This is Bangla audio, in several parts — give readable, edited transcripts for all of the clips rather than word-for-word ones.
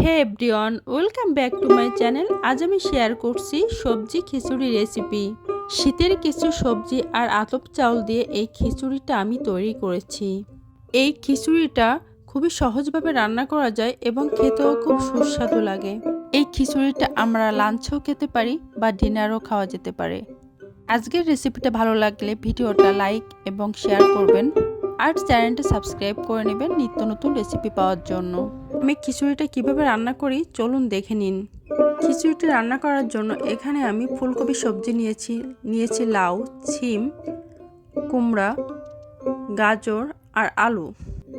Hey everyone, welcome back to my channel. আজ আমি শেয়ার করছি সবজি খিচুড়ি রেসিপি। শীতের কিছু সবজি আর আতপ চাউল দিয়ে এই খিচুড়িটা আমি তৈরি করেছি। এই খিচুড়িটা খুবই সহজভাবে রান্না করা যায় এবং খেতেও খুব সুস্বাদু লাগে। এই খিচুড়িটা আমরা লাঞ্চেও খেতে পারি বা ডিনারও খাওয়া যেতে পারে। আজকের রেসিপিটা ভালো লাগলে ভিডিওটা লাইক এবং শেয়ার করবেন আর চ্যানেলটা সাবস্ক্রাইব করে নেবেন নিত্য নতুন রেসিপি পাওয়ার জন্য। আমি খিচুড়িটা কিভাবে রান্না করি চলুন দেখে নিন। খিচুড়িটা রান্না করার জন্য এখানে আমি ফুলকপি সবজি নিয়েছি লাউ, সিম, কুমড়া, গাজর আর আলু।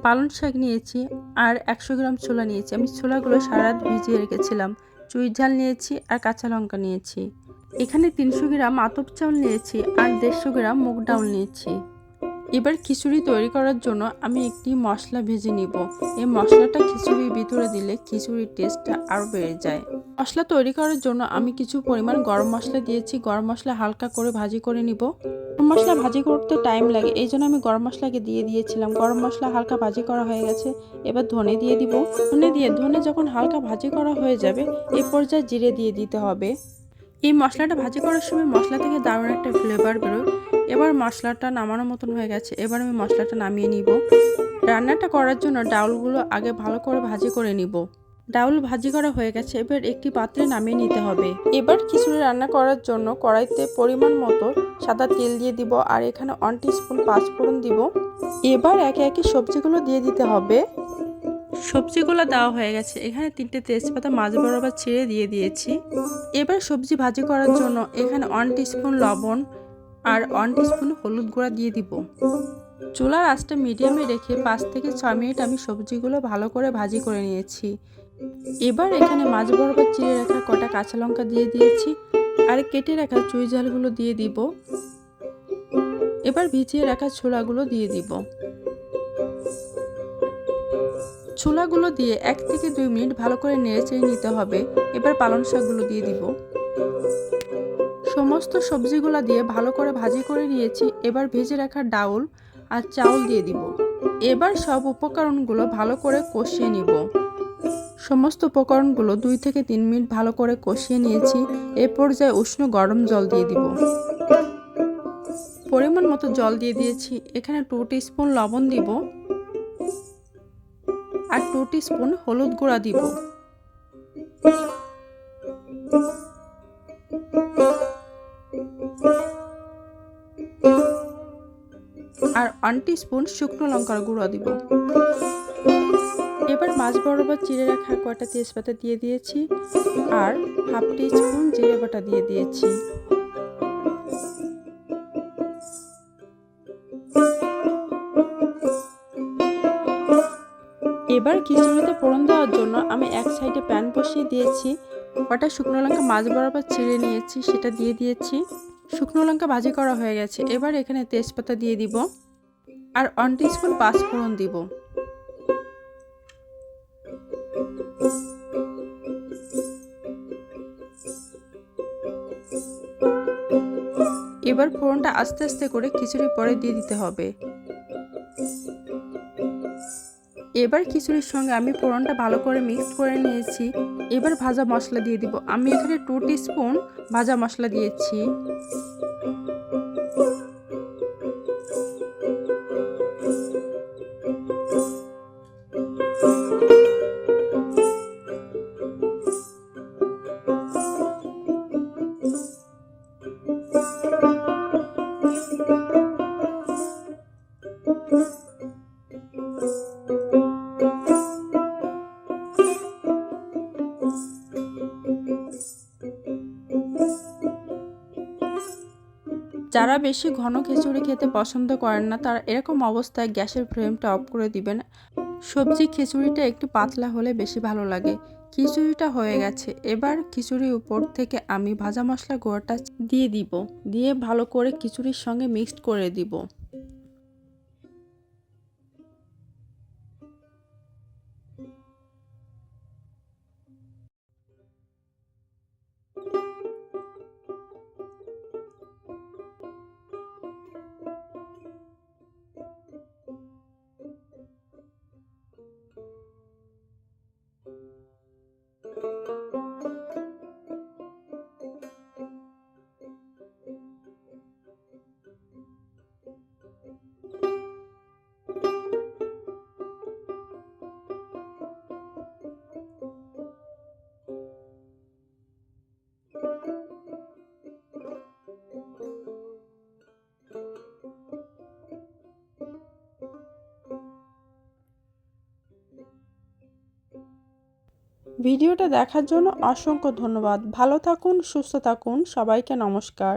পালং শাক নিয়েছি আর 100 গ্রাম ছোলা নিয়েছি। আমি ছোলাগুলো সারা রাত ভিজিয়ে রেখেছিলাম। চুই ঝাল নিয়েছি আর কাঁচা লঙ্কা নিয়েছি। এখানে 300 গ্রাম আতপ চাউল নিয়েছি আর 150 গ্রাম মুগ ডাল নিয়েছি। এবার খিচুড়ি তৈরি করার জন্য আমি একটি মশলা ভেজে নিব। এই মশলাটা খিচুড়ির ভিতরে দিলে খিচুড়ির টেস্টটা আরও বেড়ে যায়। মশলা তৈরি করার জন্য আমি কিছু পরিমাণ গরম মশলা দিয়েছি। গরম মশলা হালকা করে ভাজি করে নিব। গরম মশলা ভাজি করতে টাইম লাগে, এই জন্য আমি গরম মশলাকে দিয়ে দিয়েছিলাম। গরম মশলা হালকা ভাজি করা হয়ে গেছে। এবার ধনে দিয়ে দিব। ধনে যখন হালকা ভাজি করা হয়ে যাবে এই পর্যায়ে জিরে দিয়ে দিতে হবে। এই মশলাটা ভাজি করার সময় মশলা থেকে দারুণ একটা ফ্লেভার বেরোয়। এবার মশলাটা নামানোর মতন হয়ে গেছে। এবার আমি মশলাটা নামিয়ে নিব। রান্নাটা করার জন্য ডাউলগুলো আগে ভালো করে ভাজি করে নিব। ডাউল ভাজি করা হয়ে গেছে, এবার একটি পাত্রে নামিয়ে নিতে হবে। এবার খিচুড়ি রান্না করার জন্য কড়াইতে পরিমাণ মতো সাদা তেল দিয়ে দিব আর এখানে 1 টিস্পুন পাঁচফোড়ন দিব। এবার একে একে সবজিগুলো দিয়ে দিতে হবে। সবজিগুলো দেওয়া হয়ে গেছে। এখানে 3টে তেজপাতা মাঝ বরাবর ছিঁড়ে দিয়ে দিয়েছি। এবার সবজি ভাজি করার জন্য এখানে 1 টিস্পুন লবণ আর 1 টিস্পুন হলুদ গুঁড়া দিয়ে দিব। চুলার আঁচটা মিডিয়ামে রেখে 5 থেকে 6 মিনিট আমি সবজিগুলো ভালো করে ভাজি করে নিয়েছি। এবার এখানে মাঝ বরাবর চিড়ে রাখা কটা কাঁচা লঙ্কা দিয়ে দিয়েছি আর কেটে রাখা চুই ঝালগুলো দিয়ে দিব। এবার ভিজিয়ে রাখা ছোলাগুলো দিয়ে দিব। ছোলাগুলো দিয়ে 1 থেকে 2 মিনিট ভালো করে নেড়েচেড়ে নিতে হবে। এবার পালং শাকগুলো দিয়ে দিব। সমস্ত সবজিগুলো দিয়ে ভালো করে ভাজি করে নিয়েছি। এবার ভেজে রাখা ডাউল আর চাউল দিয়ে দিব। এবার সব উপকরণগুলো ভালো করে কষিয়ে নিব। সমস্ত উপকরণগুলো 2 থেকে 3 মিনিট ভালো করে কষিয়ে নিয়েছি। এ পর্যায়ে উষ্ণ গরম জল দিয়ে দিব। পরিমাণ মতো জল দিয়ে দিয়েছি। এখানে 2 টিস্পুন লবণ দিব আর 2 টিস্পুন হলুদ গুঁড়া দিব। আর 1 টিস্পুন শুকনো লঙ্কার গুঁড়া দিব। এবার মাঝ বরাবর চিড়ে রাখা কয়টা তেজপাতা দিয়ে দিয়েছি আর 1/2 টিস্পুন জিরে বাটা দিয়ে দিয়েছি। এবার খিচুড়িতে ফোড়ন দেওয়ার জন্য আমি এক সাইডে প্যান বসিয়ে দিয়েছি। কটা শুকনো লঙ্কা মাঝ বরাবর চিড়ে নিয়েছি, সেটা দিয়ে দিয়েছি। শুকনো লঙ্কা ভাজি করা হয়ে গেছে। এবার এখানে তেজপাতা দিয়ে দিব আর 1 টিস্পুন পাঁচফোড়ন দিব। এবার ফোড়নটা আস্তে আস্তে করে খিচুড়ির পরে দিয়ে দিতে হবে। এবার খিচুড়ির সঙ্গে আমি ফোড়নটা ভালো করে মিক্স করে নিয়েছি। এবার ভাজা মশলা দিয়ে দিব। আমি এখানে 2 টিস্পুন ভাজা মশলা দিয়েছি। যারা বেশি ঘন খিচুড়ি খেতে পছন্দ করেন না তারা এরকম অবস্থায় গ্যাসের ফ্লেমটা অফ করে দিবেন। সবজি খিচুড়িটা একটু পাতলা হলে বেশি ভালো লাগে। খিচুড়িটা হয়ে গেছে। এবার খিচুড়ির উপর থেকে আমি ভাজা মশলা গুঁড়োটা দিয়ে দিব। দিয়ে ভালো করে খিচুড়ির সঙ্গে মিক্সড করে দিব। ভিডিওটা দেখার জন্য অসংখ্য ধন্যবাদ। ভালো থাকুন, সুস্থ থাকুন, সবাইকে নমস্কার।